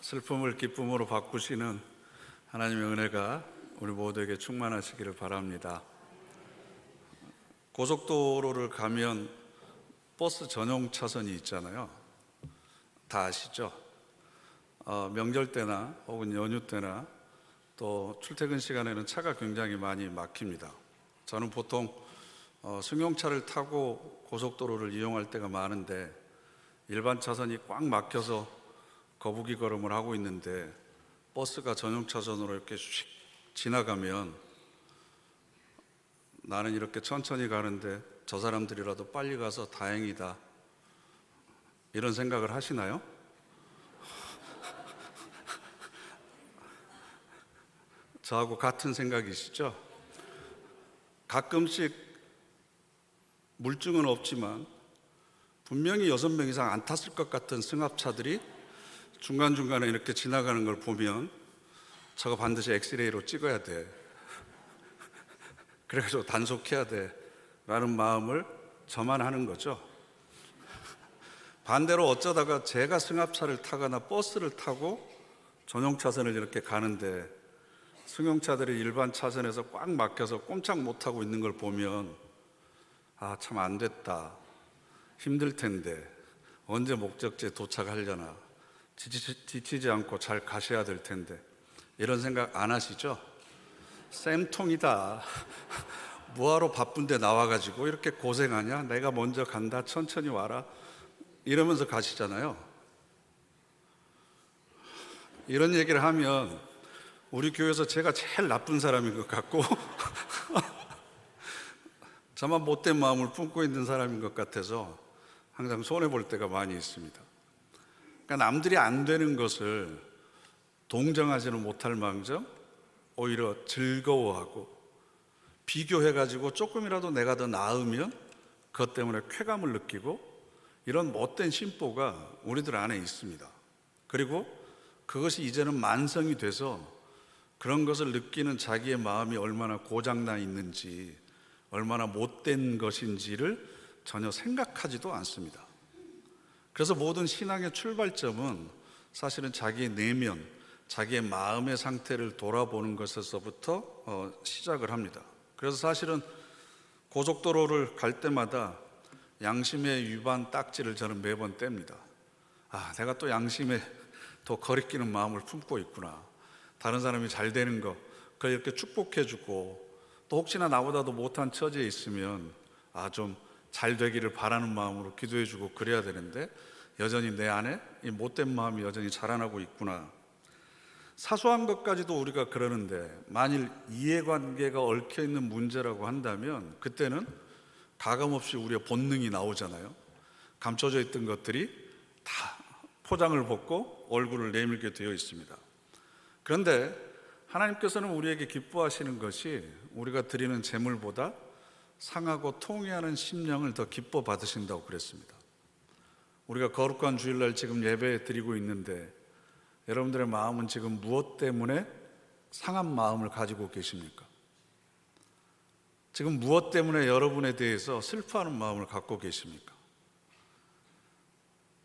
슬픔을 기쁨으로 바꾸시는 하나님의 은혜가 우리 모두에게 충만하시기를 바랍니다. 고속도로를 가면 버스 전용 차선이 있잖아요. 다 아시죠? 명절 때나 혹은 연휴 때나 또 출퇴근 시간에는 차가 굉장히 많이 막힙니다. 저는 보통 승용차를 타고 고속도로를 이용할 때가 많은데 일반 차선이 꽉 막혀서 거북이 걸음을 하고 있는데 버스가 전용 차선으로 이렇게 슉 지나가면 나는 이렇게 천천히 가는데 저 사람들이라도 빨리 가서 다행이다, 이런 생각을 하시나요? 저하고 같은 생각이시죠? 가끔씩 물증은 없지만 분명히 6명 이상 안 탔을 것 같은 승합차들이 중간중간에 이렇게 지나가는 걸 보면 저거 반드시 엑스레이로 찍어야 돼, 그래가지고 단속해야 돼 라는 마음을 저만 하는 거죠. 반대로 어쩌다가 제가 승합차를 타거나 버스를 타고 전용 차선을 이렇게 가는데 승용차들이 일반 차선에서 꽉 막혀서 꼼짝 못하고 있는 걸 보면 참 안 됐다, 힘들 텐데 언제 목적지에 도착하려나, 지치지 않고 잘 가셔야 될 텐데, 이런 생각 안 하시죠? 쌤통이다, 뭐하러 바쁜데 나와가지고 이렇게 고생하냐, 내가 먼저 간다, 천천히 와라, 이러면서 가시잖아요. 이런 얘기를 하면 우리 교회에서 제가 제일 나쁜 사람인 것 같고 저만 못된 마음을 품고 있는 사람인 것 같아서 항상 손해볼 때가 많이 있습니다. 그러니까 남들이 안 되는 것을 동정하지는 못할 망정 오히려 즐거워하고 비교해가지고 조금이라도 내가 더 나으면 그것 때문에 쾌감을 느끼고, 이런 못된 심보가 우리들 안에 있습니다. 그리고 그것이 이제는 만성이 돼서 그런 것을 느끼는 자기의 마음이 얼마나 고장나 있는지, 얼마나 못된 것인지를 전혀 생각하지도 않습니다. 그래서 모든 신앙의 출발점은 사실은 자기의 내면, 자기의 마음의 상태를 돌아보는 것에서부터 시작을 합니다. 그래서 사실은 고속도로를 갈 때마다 양심의 위반 딱지를 저는 매번 뗍니다. 내가 또 양심에 더 거리끼는 마음을 품고 있구나. 다른 사람이 잘 되는 거 그걸 이렇게 축복해주고, 또 혹시나 나보다도 못한 처지에 있으면 좀 잘 되기를 바라는 마음으로 기도해주고 그래야 되는데 여전히 내 안에 이 못된 마음이 여전히 자라나고 있구나. 사소한 것까지도 우리가 그러는데 만일 이해관계가 얽혀있는 문제라고 한다면 그때는 가감없이 우리의 본능이 나오잖아요. 감춰져 있던 것들이 다 포장을 벗고 얼굴을 내밀게 되어 있습니다. 그런데 하나님께서는 우리에게 기뻐하시는 것이 우리가 드리는 제물보다 상하고 통회하는 심령을 더 기뻐 받으신다고 그랬습니다. 우리가 거룩한 주일날 지금 예배 드리고 있는데 여러분들의 마음은 지금 무엇 때문에 상한 마음을 가지고 계십니까? 지금 무엇 때문에 여러분에 대해서 슬퍼하는 마음을 갖고 계십니까?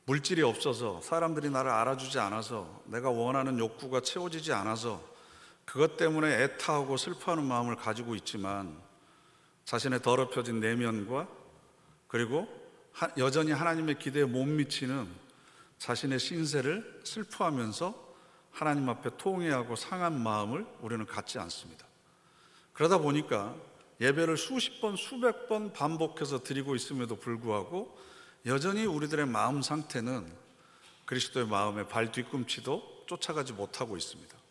물질이 없어서, 사람들이 나를 알아주지 않아서, 내가 원하는 욕구가 채워지지 않아서 그것 때문에 애타하고 슬퍼하는 마음을 가지고 있지만 자신의 더럽혀진 내면과 그리고 여전히 하나님의 기대에 못 미치는 자신의 신세를 슬퍼하면서 하나님 앞에 통회하고 상한 마음을 우리는 갖지 않습니다. 그러다 보니까 예배를 수십 번, 수백 번 반복해서 드리고 있음에도 불구하고 여전히 우리들의 마음 상태는 그리스도의 마음의 발 뒤꿈치도 쫓아가지 못하고 있습니다.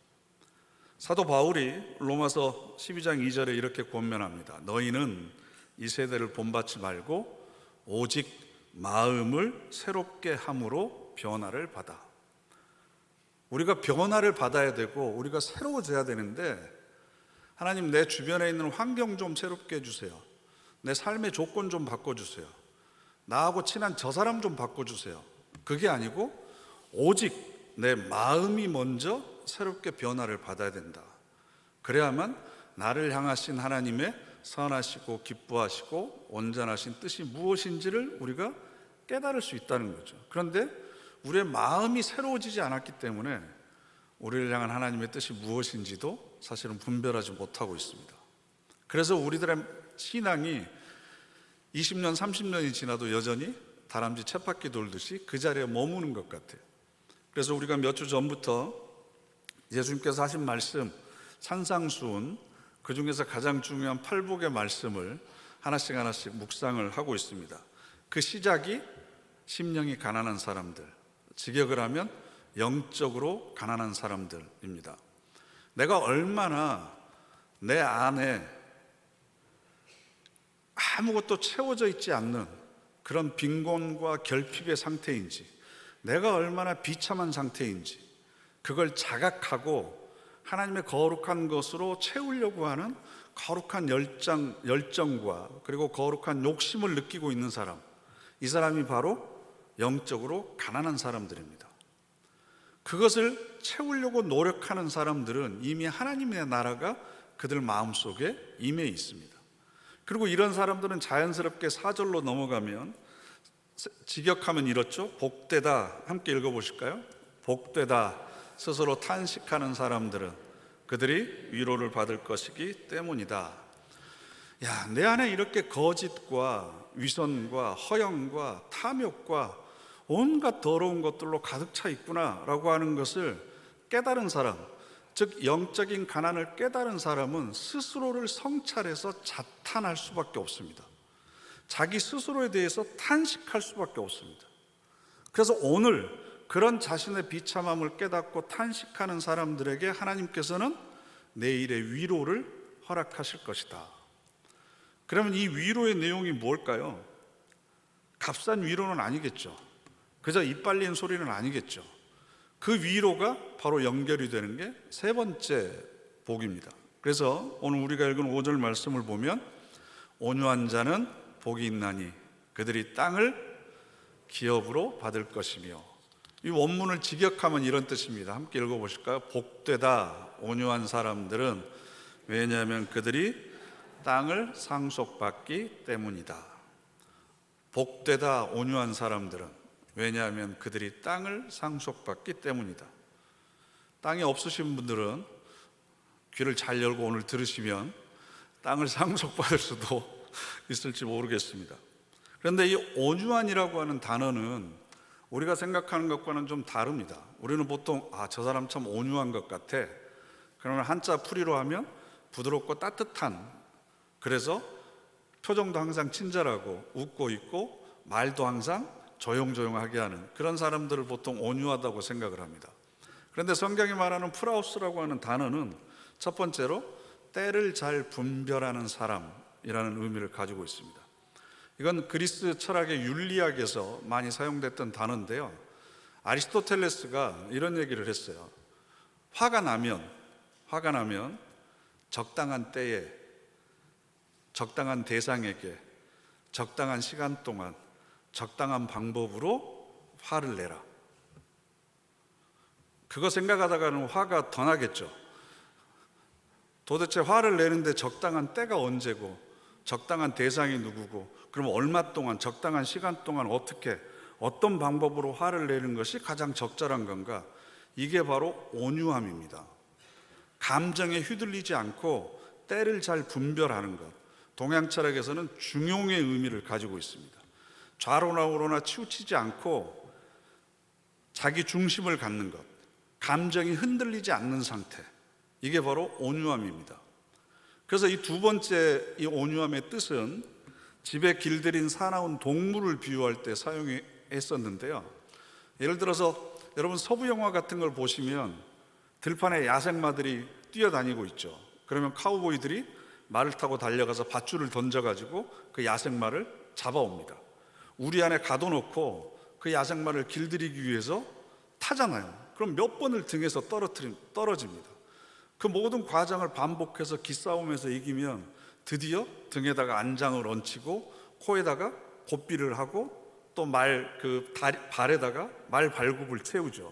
사도 바울이 로마서 12장 2절에 이렇게 권면합니다. 너희는 이 세대를 본받지 말고 오직 마음을 새롭게 함으로 변화를 받아. 우리가 변화를 받아야 되고 우리가 새로워져야 되는데, 하나님 내 주변에 있는 환경 좀 새롭게 해주세요, 내 삶의 조건 좀 바꿔주세요, 나하고 친한 저 사람 좀 바꿔주세요, 그게 아니고 오직 내 마음이 먼저 새롭게 변화를 받아야 된다. 그래야만 나를 향하신 하나님의 선하시고 기뻐하시고 온전하신 뜻이 무엇인지를 우리가 깨달을 수 있다는 거죠. 그런데 우리의 마음이 새로워지지 않았기 때문에 우리를 향한 하나님의 뜻이 무엇인지도 사실은 분별하지 못하고 있습니다. 그래서 우리들의 신앙이 20년, 30년이 지나도 여전히 다람쥐 쳇바퀴 돌듯이 그 자리에 머무는 것 같아요. 그래서 우리가 몇 주 전부터 예수님께서 하신 말씀 산상수훈, 그 중에서 가장 중요한 팔복의 말씀을 하나씩 하나씩 묵상을 하고 있습니다. 그 시작이 심령이 가난한 사람들, 직역을 하면 영적으로 가난한 사람들입니다. 내가 얼마나 내 안에 아무것도 채워져 있지 않는 그런 빈곤과 결핍의 상태인지, 내가 얼마나 비참한 상태인지 그걸 자각하고 하나님의 거룩한 것으로 채우려고 하는 거룩한 열정과 그리고 거룩한 욕심을 느끼고 있는 사람, 이 사람이 바로 영적으로 가난한 사람들입니다. 그것을 채우려고 노력하는 사람들은 이미 하나님의 나라가 그들 마음속에 임해 있습니다. 그리고 이런 사람들은 자연스럽게 4절로 넘어가면 직역하면 이렇죠. 복되다, 함께 읽어보실까요? 복되다, 스스로 탄식하는 사람들은 그들이 위로를 받을 것이기 때문이다. 야, 내 안에 이렇게 거짓과 위선과 허영과 탐욕과 온갖 더러운 것들로 가득 차 있구나 라고 하는 것을 깨달은 사람, 즉 영적인 가난을 깨달은 사람은 스스로를 성찰해서 자탄할 수밖에 없습니다. 자기 스스로에 대해서 탄식할 수밖에 없습니다. 그래서 오늘 그런 자신의 비참함을 깨닫고 탄식하는 사람들에게 하나님께서는 내일의 위로를 허락하실 것이다. 그러면 이 위로의 내용이 뭘까요? 값싼 위로는 아니겠죠. 그저 이빨린 소리는 아니겠죠. 그 위로가 바로 연결이 되는 게 세 번째 복입니다. 그래서 오늘 우리가 읽은 5절 말씀을 보면 온유한 자는 복이 있나니 그들이 땅을 기업으로 받을 것이며, 이 원문을 직역하면 이런 뜻입니다. 함께 읽어보실까요? 복되다 온유한 사람들은, 왜냐하면 그들이 땅을 상속받기 때문이다. 복되다 온유한 사람들은, 왜냐하면 그들이 땅을 상속받기 때문이다. 땅이 없으신 분들은 귀를 잘 열고 오늘 들으시면 땅을 상속받을 수도 있을지 모르겠습니다. 그런데 이 온유한이라고 하는 단어는 우리가 생각하는 것과는 좀 다릅니다. 우리는 보통 저 사람 참 온유한 것 같아. 그러면 한자 풀이로 하면 부드럽고 따뜻한, 그래서 표정도 항상 친절하고 웃고 있고 말도 항상 조용조용하게 하는 그런 사람들을 보통 온유하다고 생각을 합니다. 그런데 성경이 말하는 프라우스라고 하는 단어는 첫 번째로 때를 잘 분별하는 사람이라는 의미를 가지고 있습니다. 이건 그리스 철학의 윤리학에서 많이 사용됐던 단어인데요, 아리스토텔레스가 이런 얘기를 했어요. 화가 나면 적당한 때에 적당한 대상에게 적당한 시간 동안 적당한 방법으로 화를 내라. 그거 생각하다가는 화가 더 나겠죠. 도대체 화를 내는데 적당한 때가 언제고 적당한 대상이 누구고, 그럼 얼마 동안 적당한 시간 동안 어떤 방법으로 화를 내는 것이 가장 적절한 건가? 이게 바로 온유함입니다. 감정에 휘둘리지 않고 때를 잘 분별하는 것, 동양 철학에서는 중용의 의미를 가지고 있습니다. 좌로나 우로나 치우치지 않고 자기 중심을 갖는 것, 감정이 흔들리지 않는 상태, 이게 바로 온유함입니다. 그래서 이 두 번째 이 온유함의 뜻은 집에 길들인 사나운 동물을 비유할 때 사용했었는데요, 예를 들어서 여러분 서부 영화 같은 걸 보시면 들판에 야생마들이 뛰어다니고 있죠. 그러면 카우보이들이 말을 타고 달려가서 밧줄을 던져가지고 그 야생마를 잡아옵니다. 우리 안에 가둬놓고 그 야생마를 길들이기 위해서 타잖아요. 그럼 몇 번을 등에서 떨어집니다. 그 모든 과정을 반복해서 기싸움에서 이기면 드디어 등에다가 안장을 얹히고 코에다가 고삐를 하고 또 발에다가 말 발굽을 채우죠.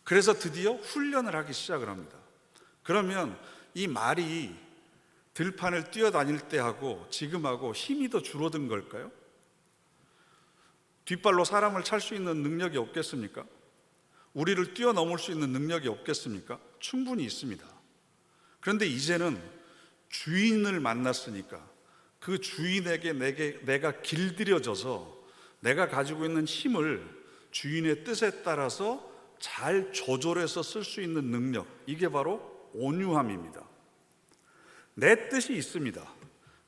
그래서 드디어 훈련을 하기 시작을 합니다. 그러면 이 말이 들판을 뛰어다닐 때 하고 지금하고 힘이 더 줄어든 걸까요? 뒷발로 사람을 찰 수 있는 능력이 없겠습니까? 우리를 뛰어넘을 수 있는 능력이 없겠습니까? 충분히 있습니다. 그런데 이제는 주인을 만났으니까 그 주인에게 내가 길들여져서 내가 가지고 있는 힘을 주인의 뜻에 따라서 잘 조절해서 쓸 수 있는 능력, 이게 바로 온유함입니다. 내 뜻이 있습니다.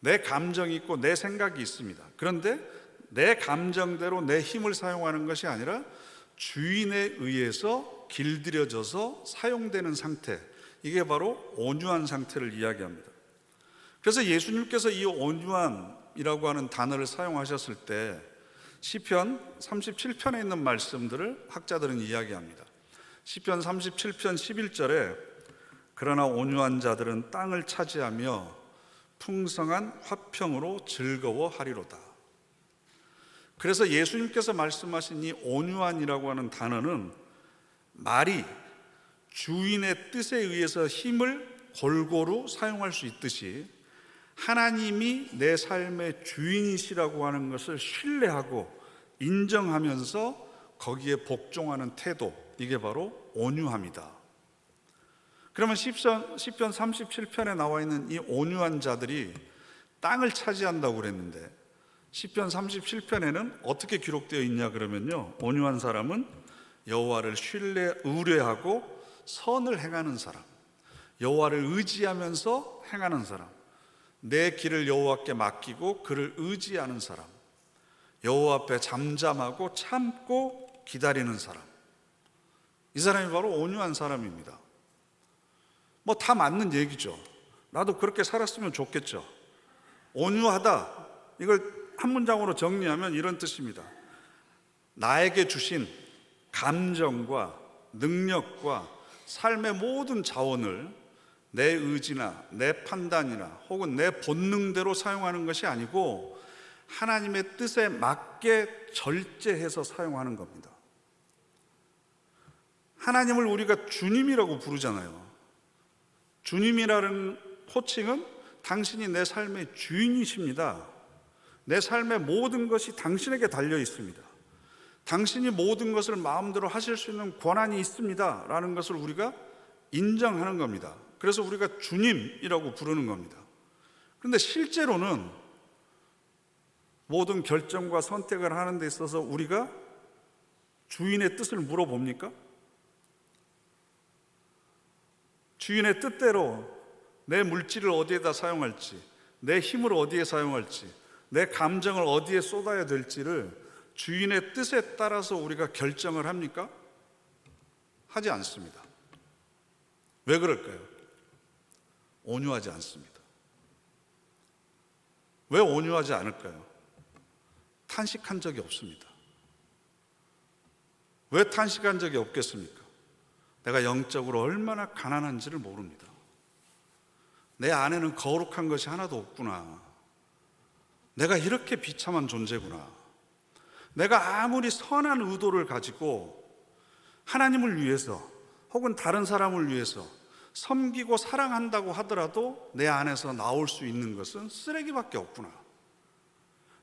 내 감정이 있고 내 생각이 있습니다. 그런데 내 감정대로 내 힘을 사용하는 것이 아니라 주인에 의해서 길들여져서 사용되는 상태, 이게 바로 온유한 상태를 이야기합니다. 그래서 예수님께서 이 온유함이라고 하는 단어를 사용하셨을 때 시편 37편에 있는 말씀들을 학자들은 이야기합니다. 시편 37편 11절에 그러나 온유한 자들은 땅을 차지하며 풍성한 화평으로 즐거워하리로다. 그래서 예수님께서 말씀하신 이 온유한이라고 하는 단어는 말이 주인의 뜻에 의해서 힘을 골고루 사용할 수 있듯이 하나님이 내 삶의 주인이시라고 하는 것을 신뢰하고 인정하면서 거기에 복종하는 태도, 이게 바로 온유함이다. 그러면 시편 37편에 나와 있는 이 온유한 자들이 땅을 차지한다고 그랬는데 시편 37편에는 어떻게 기록되어 있냐 그러면요, 온유한 사람은 여호와를 의뢰하고 선을 행하는 사람, 여호와를 의지하면서 행하는 사람, 내 길을 여호와께 맡기고 그를 의지하는 사람, 여호와 앞에 잠잠하고 참고 기다리는 사람, 이 사람이 바로 온유한 사람입니다. 뭐 다 맞는 얘기죠. 나도 그렇게 살았으면 좋겠죠. 온유하다, 이걸 한 문장으로 정리하면 이런 뜻입니다. 나에게 주신 감정과 능력과 삶의 모든 자원을 내 의지나 내 판단이나 혹은 내 본능대로 사용하는 것이 아니고 하나님의 뜻에 맞게 절제해서 사용하는 겁니다. 하나님을 우리가 주님이라고 부르잖아요. 주님이라는 호칭은 당신이 내 삶의 주인이십니다. 내 삶의 모든 것이 당신에게 달려 있습니다. 당신이 모든 것을 마음대로 하실 수 있는 권한이 있습니다 라는 것을 우리가 인정하는 겁니다. 그래서 우리가 주님이라고 부르는 겁니다. 그런데 실제로는 모든 결정과 선택을 하는 데 있어서 우리가 주인의 뜻을 물어봅니까? 주인의 뜻대로 내 물질을 어디에다 사용할지, 내 힘을 어디에 사용할지, 내 감정을 어디에 쏟아야 될지를 주인의 뜻에 따라서 우리가 결정을 합니까? 하지 않습니다. 왜 그럴까요? 온유하지 않습니다. 왜 온유하지 않을까요? 탄식한 적이 없습니다. 왜 탄식한 적이 없겠습니까? 내가 영적으로 얼마나 가난한지를 모릅니다. 내 안에는 거룩한 것이 하나도 없구나. 내가 이렇게 비참한 존재구나. 내가 아무리 선한 의도를 가지고 하나님을 위해서 혹은 다른 사람을 위해서 섬기고 사랑한다고 하더라도 내 안에서 나올 수 있는 것은 쓰레기밖에 없구나.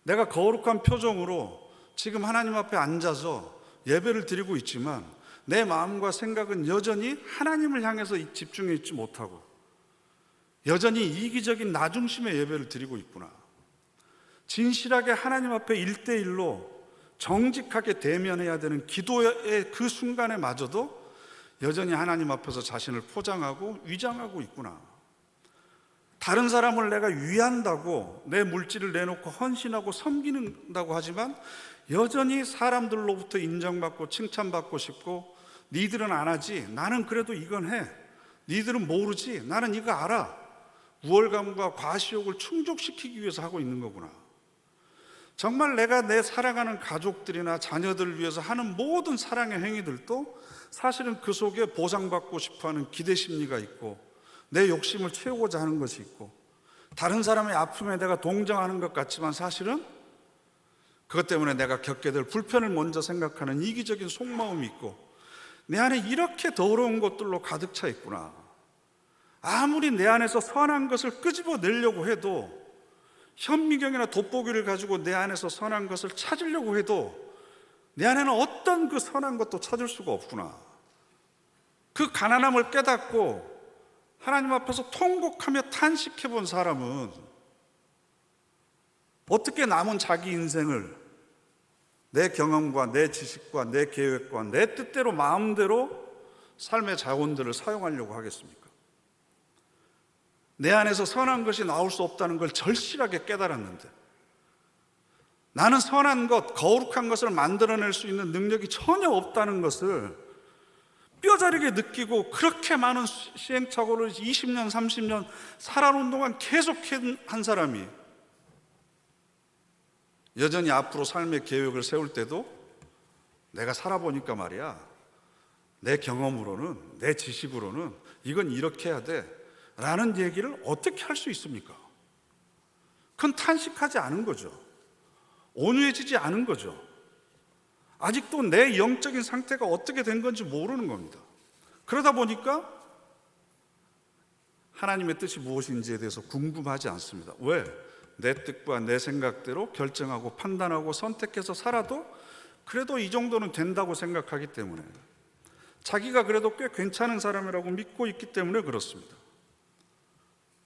내가 거룩한 표정으로 지금 하나님 앞에 앉아서 예배를 드리고 있지만 내 마음과 생각은 여전히 하나님을 향해서 집중해 있지 못하고 여전히 이기적인 나 중심의 예배를 드리고 있구나. 진실하게 하나님 앞에 1대1로 정직하게 대면해야 되는 기도의 그 순간에 마저도 여전히 하나님 앞에서 자신을 포장하고 위장하고 있구나. 다른 사람을 내가 위한다고 내 물질을 내놓고 헌신하고 섬기는다고 하지만 여전히 사람들로부터 인정받고 칭찬받고 싶고 니들은 안 하지, 나는 그래도 이건 해. 니들은 모르지, 나는 이거 알아. 우월감과 과시욕을 충족시키기 위해서 하고 있는 거구나. 정말 내가 내 사랑하는 가족들이나 자녀들을 위해서 하는 모든 사랑의 행위들도 사실은 그 속에 보상받고 싶어하는 기대 심리가 있고 내 욕심을 채우고자 하는 것이 있고 다른 사람의 아픔에 내가 동정하는 것 같지만 사실은 그것 때문에 내가 겪게 될 불편을 먼저 생각하는 이기적인 속마음이 있고 내 안에 이렇게 더러운 것들로 가득 차 있구나. 아무리 내 안에서 선한 것을 끄집어내려고 해도 현미경이나 돋보기를 가지고 내 안에서 선한 것을 찾으려고 해도 내 안에는 어떤 그 선한 것도 찾을 수가 없구나. 그 가난함을 깨닫고 하나님 앞에서 통곡하며 탄식해 본 사람은 어떻게 남은 자기 인생을 내 경험과 내 지식과 내 계획과 내 뜻대로 마음대로 삶의 자원들을 사용하려고 하겠습니까? 내 안에서 선한 것이 나올 수 없다는 걸 절실하게 깨달았는데, 나는 선한 것, 거룩한 것을 만들어낼 수 있는 능력이 전혀 없다는 것을 뼈저리게 느끼고, 그렇게 많은 시행착오를 20년, 30년 살아온 동안 계속 한 사람이 여전히 앞으로 삶의 계획을 세울 때도 내가 살아보니까 말이야, 내 경험으로는, 내 지식으로는 이건 이렇게 해야 돼 라는 얘기를 어떻게 할 수 있습니까? 그건 탄식하지 않은 거죠. 온유해지지 않은 거죠. 아직도 내 영적인 상태가 어떻게 된 건지 모르는 겁니다. 그러다 보니까 하나님의 뜻이 무엇인지에 대해서 궁금하지 않습니다. 왜? 내 뜻과 내 생각대로 결정하고 판단하고 선택해서 살아도 그래도 이 정도는 된다고 생각하기 때문에, 자기가 그래도 꽤 괜찮은 사람이라고 믿고 있기 때문에 그렇습니다.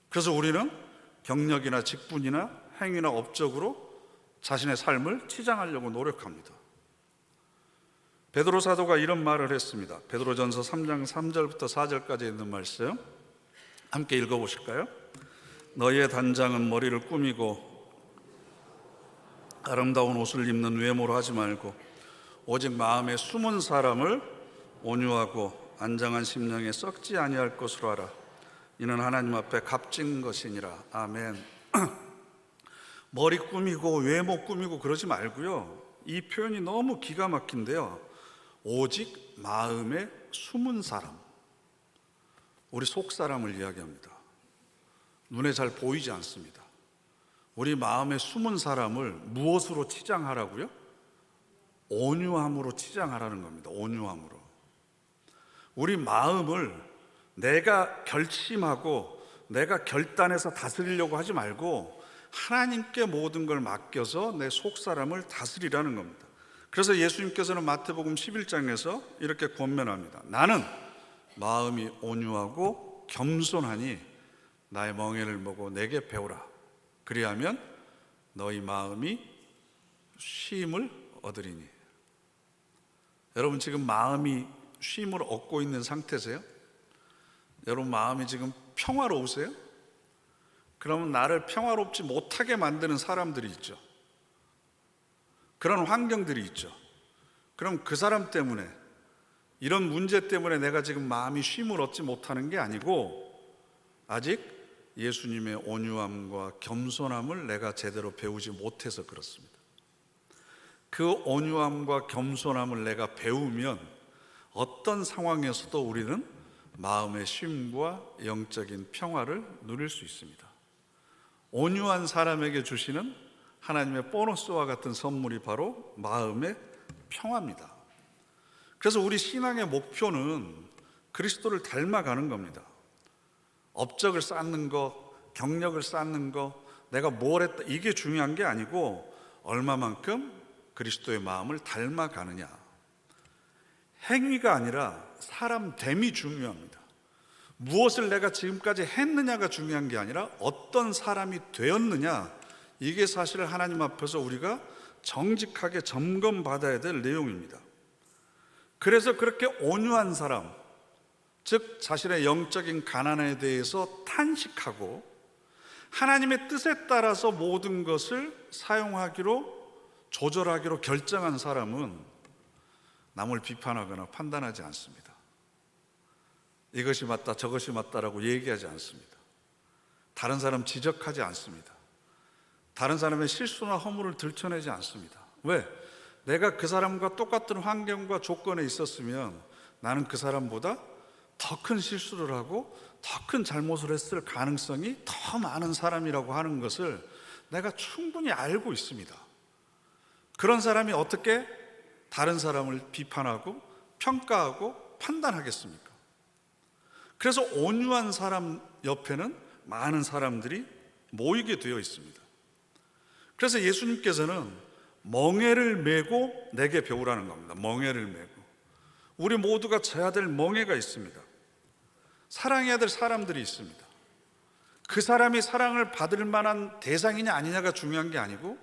그래서 우리는 경력이나 직분이나 행위나 업적으로 자신의 삶을 치장하려고 노력합니다. 베드로 사도가 이런 말을 했습니다. 베드로전서 3장 3절부터 4절까지 있는 말씀 함께 읽어보실까요? 너희의 단장은 머리를 꾸미고 아름다운 옷을 입는 외모로 하지 말고 오직 마음에 숨은 사람을 온유하고 안정한 심령에 썩지 아니할 것으로 하라. 이는 하나님 앞에 값진 것이니라. 아멘. 머리 꾸미고 외모 꾸미고 그러지 말고요, 이 표현이 너무 기가 막힌데요, 오직 마음에 숨은 사람, 우리 속 사람을 이야기합니다. 눈에 잘 보이지 않습니다. 우리 마음에 숨은 사람을 무엇으로 치장하라고요? 온유함으로 치장하라는 겁니다. 온유함으로. 우리 마음을 내가 결심하고 내가 결단해서 다스리려고 하지 말고 하나님께 모든 걸 맡겨서 내 속사람을 다스리라는 겁니다. 그래서 예수님께서는 마태복음 11장에서 이렇게 권면합니다. 나는 마음이 온유하고 겸손하니 나의 멍에를 보고 내게 배우라. 그리하면 너희 마음이 쉼을 얻으리니. 여러분, 지금 마음이 쉼을 얻고 있는 상태세요? 여러분, 마음이 지금 평화로우세요? 그러면 나를 평화롭지 못하게 만드는 사람들이 있죠. 그런 환경들이 있죠. 그럼 그 사람 때문에, 이런 문제 때문에 내가 지금 마음이 쉼을 얻지 못하는 게 아니고, 아직 예수님의 온유함과 겸손함을 내가 제대로 배우지 못해서 그렇습니다. 그 온유함과 겸손함을 내가 배우면 어떤 상황에서도 우리는 마음의 쉼과 영적인 평화를 누릴 수 있습니다. 온유한 사람에게 주시는 하나님의 보너스와 같은 선물이 바로 마음의 평화입니다. 그래서 우리 신앙의 목표는 그리스도를 닮아가는 겁니다. 업적을 쌓는 거, 경력을 쌓는 거, 내가 뭘 했다, 이게 중요한 게 아니고 얼마만큼 그리스도의 마음을 닮아가느냐. 행위가 아니라 사람됨이 중요합니다. 무엇을 내가 지금까지 했느냐가 중요한 게 아니라 어떤 사람이 되었느냐, 이게 사실 하나님 앞에서 우리가 정직하게 점검받아야 될 내용입니다. 그래서 그렇게 온유한 사람, 즉 자신의 영적인 가난에 대해서 탄식하고 하나님의 뜻에 따라서 모든 것을 사용하기로, 조절하기로 결정한 사람은 남을 비판하거나 판단하지 않습니다. 이것이 맞다 저것이 맞다라고 얘기하지 않습니다. 다른 사람 지적하지 않습니다. 다른 사람의 실수나 허물을 들춰내지 않습니다. 왜? 내가 그 사람과 똑같은 환경과 조건에 있었으면 나는 그 사람보다 더 큰 실수를 하고 더 큰 잘못을 했을 가능성이 더 많은 사람이라고 하는 것을 내가 충분히 알고 있습니다. 그런 사람이 어떻게 다른 사람을 비판하고 평가하고 판단하겠습니까? 그래서 온유한 사람 옆에는 많은 사람들이 모이게 되어 있습니다. 그래서 예수님께서는 멍에를 메고 내게 배우라는 겁니다. 멍에를 메고. 우리 모두가 져야 될 멍에가 있습니다. 사랑해야 될 사람들이 있습니다. 그 사람이 사랑을 받을 만한 대상이냐 아니냐가 중요한 게 아니고,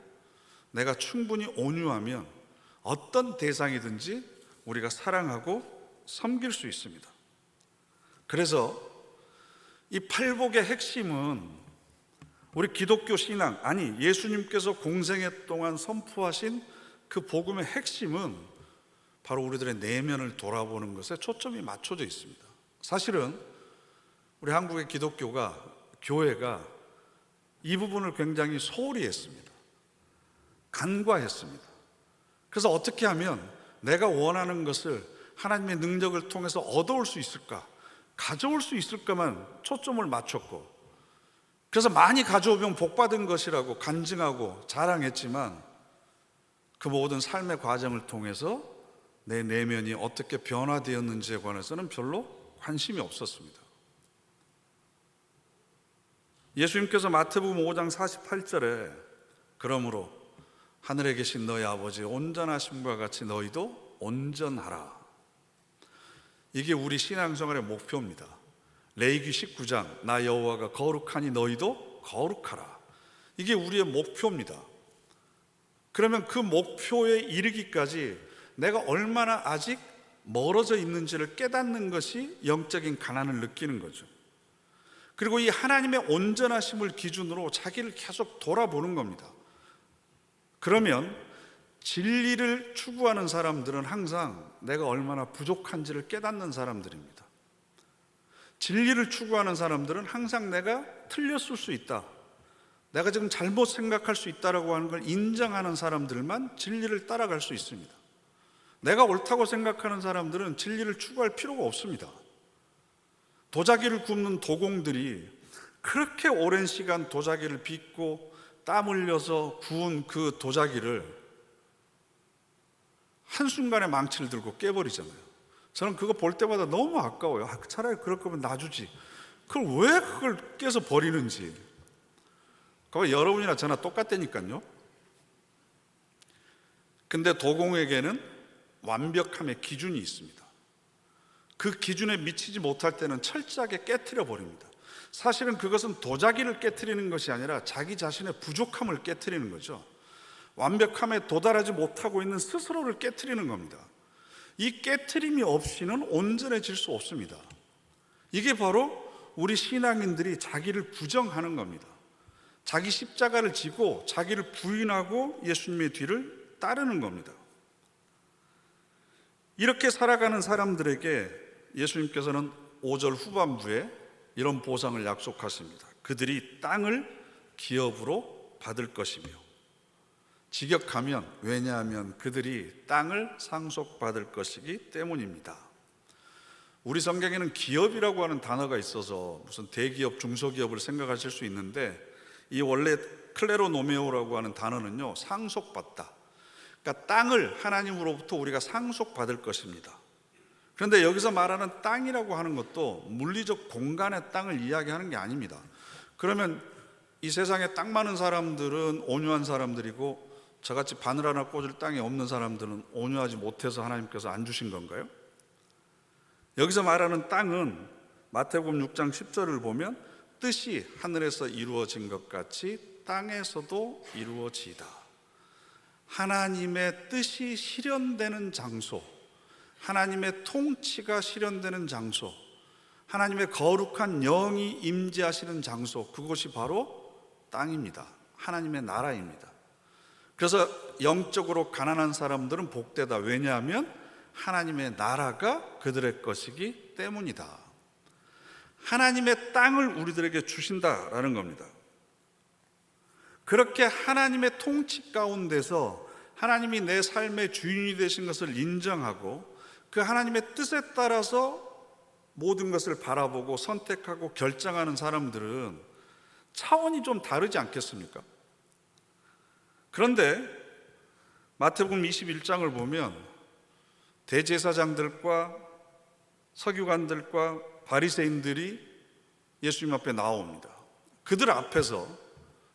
내가 충분히 온유하면 어떤 대상이든지 우리가 사랑하고 섬길 수 있습니다. 그래서 이 팔복의 핵심은 우리 기독교 신앙, 아니 예수님께서 공생애 동안 선포하신 그 복음의 핵심은 바로 우리들의 내면을 돌아보는 것에 초점이 맞춰져 있습니다. 사실은 우리 한국의 기독교가, 교회가 이 부분을 굉장히 소홀히 했습니다. 간과했습니다. 그래서 어떻게 하면 내가 원하는 것을 하나님의 능력을 통해서 얻어올 수 있을까, 가져올 수 있을까만 초점을 맞췄고, 그래서 많이 가져오면 복받은 것이라고 간증하고 자랑했지만, 그 모든 삶의 과정을 통해서 내 내면이 어떻게 변화되었는지에 관해서는 별로 관심이 없었습니다. 예수님께서 마태복음 5장 48절에 그러므로 하늘에 계신 너희 아버지의 온전하심과 같이 너희도 온전하라. 이게 우리 신앙생활의 목표입니다. 레위기 19장 나 여호와가 거룩하니 너희도 거룩하라. 이게 우리의 목표입니다. 그러면 그 목표에 이르기까지 내가 얼마나 아직 멀어져 있는지를 깨닫는 것이 영적인 가난을 느끼는 거죠. 그리고 이 하나님의 온전하심을 기준으로 자기를 계속 돌아보는 겁니다. 그러면 진리를 추구하는 사람들은 항상 내가 얼마나 부족한지를 깨닫는 사람들입니다. 진리를 추구하는 사람들은 항상 내가 틀렸을 수 있다, 내가 지금 잘못 생각할 수 있다라고 하는 걸 인정하는 사람들만 진리를 따라갈 수 있습니다. 내가 옳다고 생각하는 사람들은 진리를 추구할 필요가 없습니다. 도자기를 굽는 도공들이 그렇게 오랜 시간 도자기를 빚고 땀 흘려서 구운 그 도자기를 한순간에 망치를 들고 깨버리잖아요. 저는 그거 볼 때마다 너무 아까워요. 차라리 그럴 거면 놔주지, 그걸 왜 그걸 깨서 버리는지. 그거 여러분이나 저나 똑같다니까요. 근데 도공에게는 완벽함의 기준이 있습니다. 그 기준에 미치지 못할 때는 철저하게 깨트려 버립니다. 사실은 그것은 도자기를 깨트리는 것이 아니라 자기 자신의 부족함을 깨트리는 거죠. 완벽함에 도달하지 못하고 있는 스스로를 깨트리는 겁니다. 이 깨트림이 없이는 온전해질 수 없습니다. 이게 바로 우리 신앙인들이 자기를 부정하는 겁니다. 자기 십자가를 지고 자기를 부인하고 예수님의 뒤를 따르는 겁니다. 이렇게 살아가는 사람들에게 예수님께서는 5절 후반부에 이런 보상을 약속하십니다. 그들이 땅을 기업으로 받을 것이며, 직역하면, 왜냐하면 그들이 땅을 상속받을 것이기 때문입니다. 우리 성경에는 기업이라고 하는 단어가 있어서 무슨 대기업, 중소기업을 생각하실 수 있는데, 이 원래 클레로노메오라고 하는 단어는요, 상속받다, 그러니까 땅을 하나님으로부터 우리가 상속받을 것입니다. 그런데 여기서 말하는 땅이라고 하는 것도 물리적 공간의 땅을 이야기하는 게 아닙니다. 그러면 이 세상에 땅 많은 사람들은 온유한 사람들이고, 저같이 바늘 하나 꽂을 땅이 없는 사람들은 온유하지 못해서 하나님께서 안 주신 건가요? 여기서 말하는 땅은 마태복음 6장 10절을 보면 뜻이 하늘에서 이루어진 것 같이 땅에서도 이루어지다. 하나님의 뜻이 실현되는 장소, 하나님의 통치가 실현되는 장소, 하나님의 거룩한 영이 임재하시는 장소, 그것이 바로 땅입니다. 하나님의 나라입니다. 그래서 영적으로 가난한 사람들은 복되다. 왜냐하면 하나님의 나라가 그들의 것이기 때문이다. 하나님의 땅을 우리들에게 주신다라는 겁니다. 그렇게 하나님의 통치 가운데서 하나님이 내 삶의 주인이 되신 것을 인정하고 그 하나님의 뜻에 따라서 모든 것을 바라보고 선택하고 결정하는 사람들은 차원이 좀 다르지 않겠습니까? 그런데 마태복음 21장을 보면 대제사장들과 서기관들과 바리새인들이 예수님 앞에 나옵니다. 그들 앞에서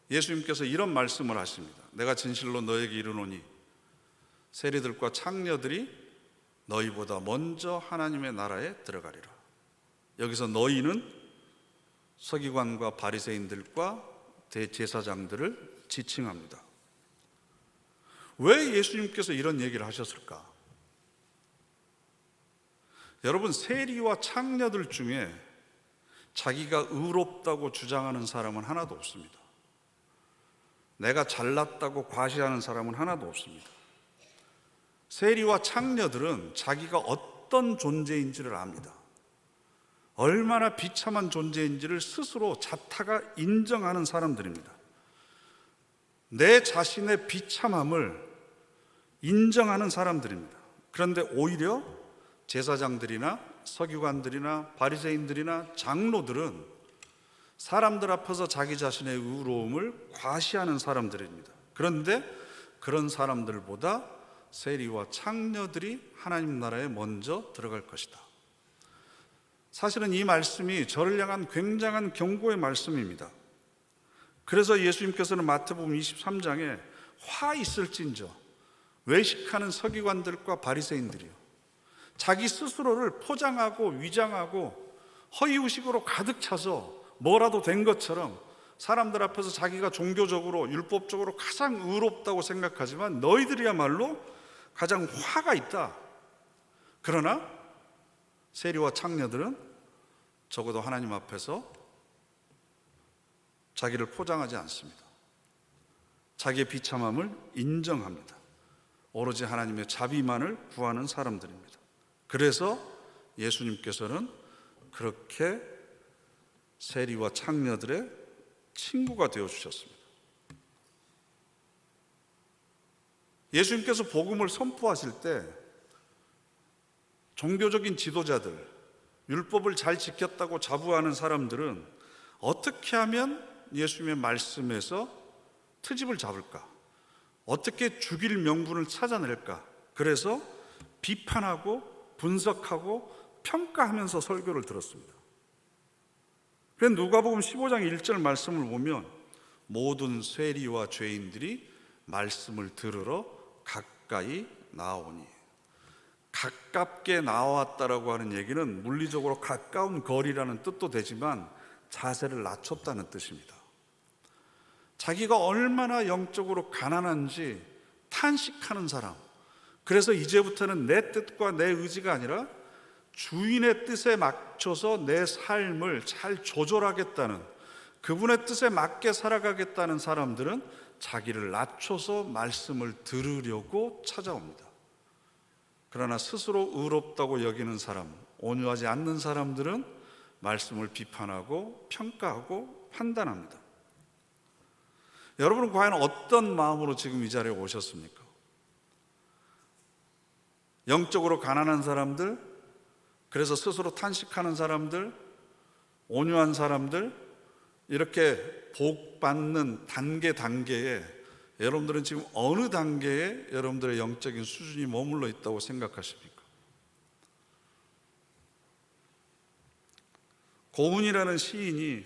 예수님께서 이런 말씀을 하십니다. 내가 진실로 너에게 이르노니 세리들과 창녀들이 너희보다 먼저 하나님의 나라에 들어가리라. 여기서 너희는 서기관과 바리새인들과 대제사장들을 지칭합니다. 왜 예수님께서 이런 얘기를 하셨을까? 여러분, 세리와 창녀들 중에 자기가 의롭다고 주장하는 사람은 하나도 없습니다. 내가 잘났다고 과시하는 사람은 하나도 없습니다. 세리와 창녀들은 자기가 어떤 존재인지를 압니다. 얼마나 비참한 존재인지를 스스로 자타가 인정하는 사람들입니다. 내 자신의 비참함을 인정하는 사람들입니다. 그런데 오히려 제사장들이나 서기관들이나 바리새인들이나 장로들은 사람들 앞에서 자기 자신의 의로움을 과시하는 사람들입니다. 그런데 그런 사람들보다 세리와 창녀들이 하나님 나라에 먼저 들어갈 것이다. 사실은 이 말씀이 저를 향한 굉장한 경고의 말씀입니다. 그래서 예수님께서는 마태복음 23장에 화 있을진저 외식하는 서기관들과 바리새인들이요, 자기 스스로를 포장하고 위장하고 허위의식으로 가득 차서 뭐라도 된 것처럼 사람들 앞에서 자기가 종교적으로 율법적으로 가장 의롭다고 생각하지만 너희들이야말로 가장 화가 있다. 그러나 세리와 창녀들은 적어도 하나님 앞에서 자기를 포장하지 않습니다. 자기의 비참함을 인정합니다. 오로지 하나님의 자비만을 구하는 사람들입니다. 그래서 예수님께서는 그렇게 세리와 창녀들의 친구가 되어주셨습니다. 예수님께서 복음을 선포하실 때 종교적인 지도자들, 율법을 잘 지켰다고 자부하는 사람들은 어떻게 하면 예수님의 말씀에서 트집을 잡을까? 어떻게 죽일 명분을 찾아낼까? 그래서 비판하고 분석하고 평가하면서 설교를 들었습니다. 그래서 누가복음 15장 1절 말씀을 보면 모든 세리와 죄인들이 말씀을 들으러 가까이 나오니, 가깝게 나왔다라고 하는 얘기는 물리적으로 가까운 거리라는 뜻도 되지만 자세를 낮췄다는 뜻입니다. 자기가 얼마나 영적으로 가난한지 탄식하는 사람, 그래서 이제부터는 내 뜻과 내 의지가 아니라 주인의 뜻에 맞춰서 내 삶을 잘 조절하겠다는, 그분의 뜻에 맞게 살아가겠다는 사람들은 자기를 낮춰서 말씀을 들으려고 찾아옵니다. 그러나 스스로 의롭다고 여기는 사람, 온유하지 않는 사람들은 말씀을 비판하고 평가하고 판단합니다. 여러분은 과연 어떤 마음으로 지금 이 자리에 오셨습니까? 영적으로 가난한 사람들, 그래서 스스로 탄식하는 사람들, 온유한 사람들, 이렇게 복 받는 단계에 여러분들은 지금 어느 단계에 여러분들의 영적인 수준이 머물러 있다고 생각하십니까? 고은이라는 시인이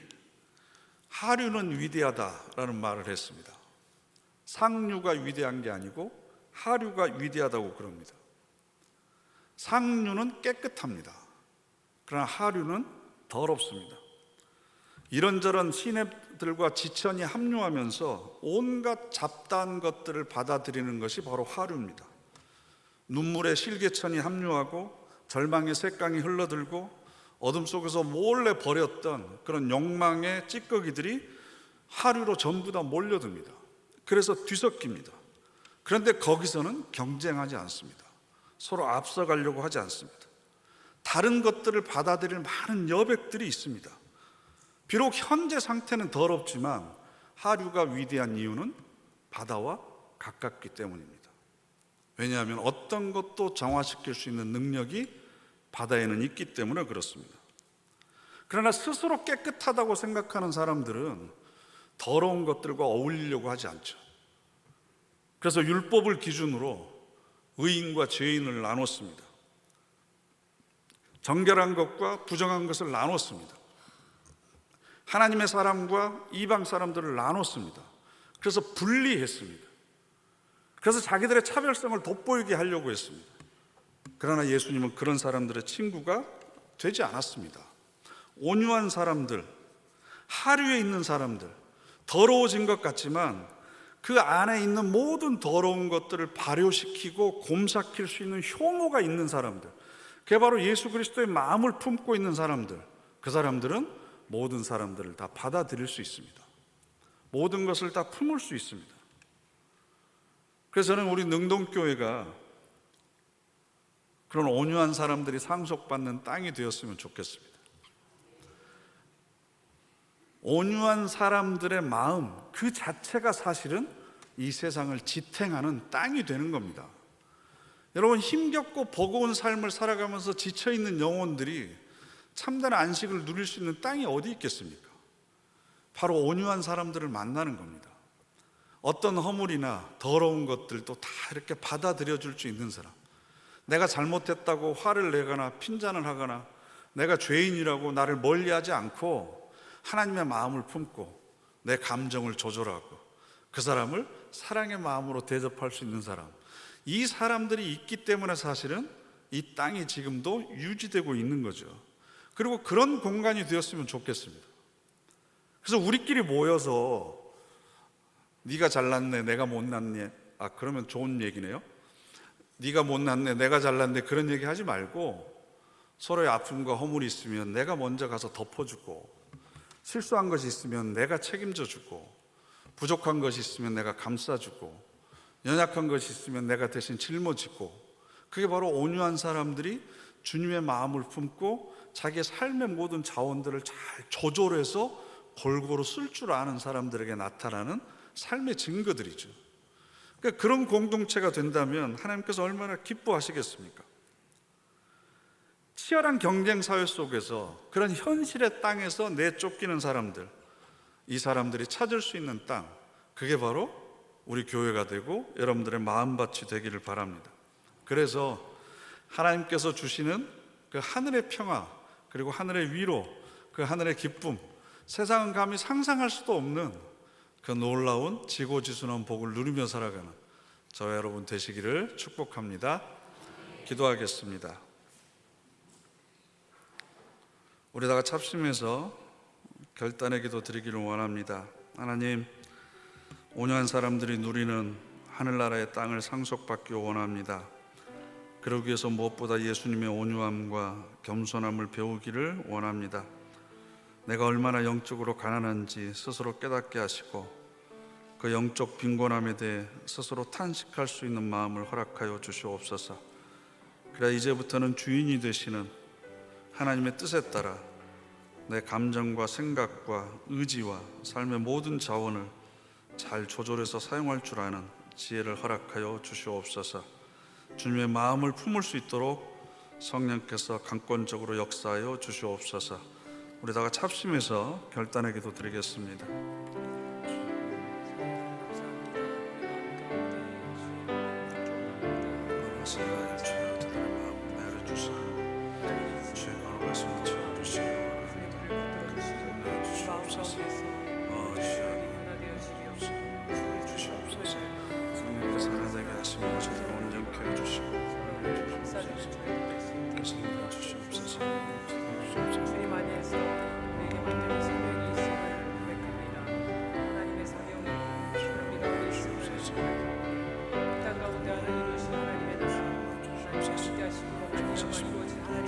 하류는 위대하다라는 말을 했습니다. 상류가 위대한 게 아니고 하류가 위대하다고 그럽니다. 상류는 깨끗합니다. 그러나 하류는 더럽습니다. 이런저런 시냅들과 지천이 합류하면서 온갖 잡다한 것들을 받아들이는 것이 바로 하류입니다. 눈물에 실개천이 합류하고 절망의 색강이 흘러들고 어둠 속에서 몰래 버렸던 그런 욕망의 찌꺼기들이 하류로 전부 다 몰려듭니다. 그래서 뒤섞입니다. 그런데 거기서는 경쟁하지 않습니다. 서로 앞서가려고 하지 않습니다. 다른 것들을 받아들일 많은 여백들이 있습니다. 비록 현재 상태는 더럽지만 하류가 위대한 이유는 바다와 가깝기 때문입니다. 왜냐하면 어떤 것도 정화시킬 수 있는 능력이 바다에는 있기 때문에 그렇습니다. 그러나 스스로 깨끗하다고 생각하는 사람들은 더러운 것들과 어울리려고 하지 않죠. 그래서 율법을 기준으로 의인과 죄인을 나눴습니다. 정결한 것과 부정한 것을 나눴습니다. 하나님의 사람과 이방 사람들을 나눴습니다. 그래서 분리했습니다. 그래서 자기들의 차별성을 돋보이게 하려고 했습니다. 그러나 예수님은 그런 사람들의 친구가 되지 않았습니다. 온유한 사람들, 하류에 있는 사람들, 더러워진 것 같지만 그 안에 있는 모든 더러운 것들을 발효시키고 곰삭힐 수 있는 효모가 있는 사람들, 그게 바로 예수 그리스도의 마음을 품고 있는 사람들. 그 사람들은 모든 사람들을 다 받아들일 수 있습니다. 모든 것을 다 품을 수 있습니다. 그래서 저는 우리 능동교회가 그런 온유한 사람들이 상속받는 땅이 되었으면 좋겠습니다. 온유한 사람들의 마음 그 자체가 사실은 이 세상을 지탱하는 땅이 되는 겁니다. 여러분, 힘겹고 버거운 삶을 살아가면서 지쳐있는 영혼들이 참된 안식을 누릴 수 있는 땅이 어디 있겠습니까? 바로 온유한 사람들을 만나는 겁니다. 어떤 허물이나 더러운 것들도 다 이렇게 받아들여 줄 수 있는 사람, 내가 잘못했다고 화를 내거나 핀잔을 하거나 내가 죄인이라고 나를 멀리하지 않고 하나님의 마음을 품고 내 감정을 조절하고 그 사람을 사랑의 마음으로 대접할 수 있는 사람, 이 사람들이 있기 때문에 사실은 이 땅이 지금도 유지되고 있는 거죠. 그리고 그런 공간이 되었으면 좋겠습니다. 그래서 우리끼리 모여서 네가 잘났네 내가 못났네, 그러면 좋은 얘기네요. 네가 못났네 내가 잘났네 그런 얘기 하지 말고 서로의 아픔과 허물이 있으면 내가 먼저 가서 덮어주고, 실수한 것이 있으면 내가 책임져 주고, 부족한 것이 있으면 내가 감싸주고, 연약한 것이 있으면 내가 대신 짊어지고, 그게 바로 온유한 사람들이 주님의 마음을 품고 자기의 삶의 모든 자원들을 잘 조절해서 골고루 쓸 줄 아는 사람들에게 나타나는 삶의 증거들이죠. 그러니까 그런 공동체가 된다면 하나님께서 얼마나 기뻐하시겠습니까? 치열한 경쟁 사회 속에서 그런 현실의 땅에서 내쫓기는 사람들, 이 사람들이 찾을 수 있는 땅, 그게 바로 우리 교회가 되고 여러분들의 마음밭이 되기를 바랍니다. 그래서 하나님께서 주시는 그 하늘의 평화, 그리고 하늘의 위로, 그 하늘의 기쁨, 세상은 감히 상상할 수도 없는 그 놀라운 지고지순한 복을 누리며 살아가는 저와 여러분 되시기를 축복합니다. 기도하겠습니다. 우리 다 같이 합심해서 결단의 기도 드리기를 원합니다. 하나님, 온유한 사람들이 누리는 하늘나라의 땅을 상속받기 원합니다. 그러기 위해서 무엇보다 예수님의 온유함과 겸손함을 배우기를 원합니다. 내가 얼마나 영적으로 가난한지 스스로 깨닫게 하시고 그 영적 빈곤함에 대해 스스로 탄식할 수 있는 마음을 허락하여 주시옵소서. 그래 이제부터는 주인이 되시는 하나님의 뜻에 따라 내 감정과 생각과 의지와 삶의 모든 자원을 잘 조절해서 사용할 줄 아는 지혜를 허락하여 주시옵소서. 주님의 마음을 품을 수 있도록 성령께서 강권적으로 역사하여 주시옵소서. 우리 다 같이 합심해서 결단의 기도 드리겠습니다. 주님 안에서 우리에게 만드는 생명이 있음을 고백합니다. 하나님의 사명을 우리 가운데 있음을 고백합니다. 땅 가운데 하나님이 오신 하나님의 나라, 하나님의 함께 하시고 공평함을 이루어진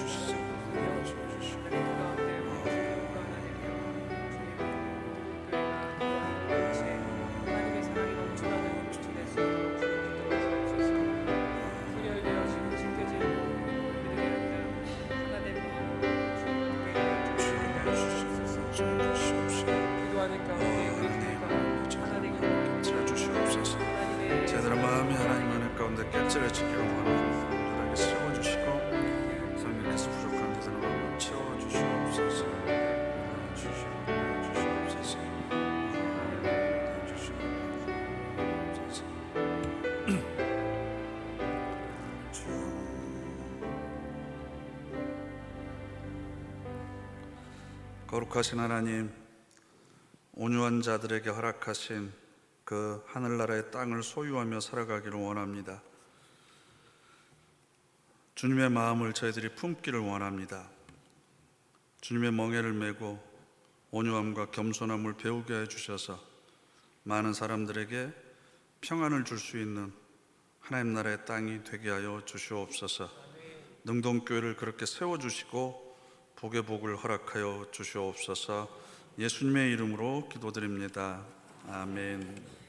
하나님의 하나님 가운데 우리가 하나님의 교회가 하나님의 사랑이 넘쳐나는 주님의 수고로 주옵소서. 구별되어 지금 지켜지는 우리들의 하나님 기도하는 가운데 우리 주님과 하나님을 주시옵소서. 제대로 마음이 하나님 안에 가운데 깨달아지기를 원합니다. 온전하게 세워주시고 성령께서 부족한 데는 마음을 채워주시옵소서. 주시옵소서. 거룩하신 하나님, 온유한 자들에게 허락하신 그 하늘나라의 땅을 소유하며 살아가기를 원합니다. 주님의 마음을 저희들이 품기를 원합니다. 주님의 멍에를 메고 온유함과 겸손함을 배우게 해주셔서 많은 사람들에게 평안을 줄 수 있는 하나님 나라의 땅이 되게 하여 주시옵소서. 능동교회를 그렇게 세워주시고 복의 복을 허락하여 주시옵소서. 예수님의 이름으로 기도드립니다. 아멘.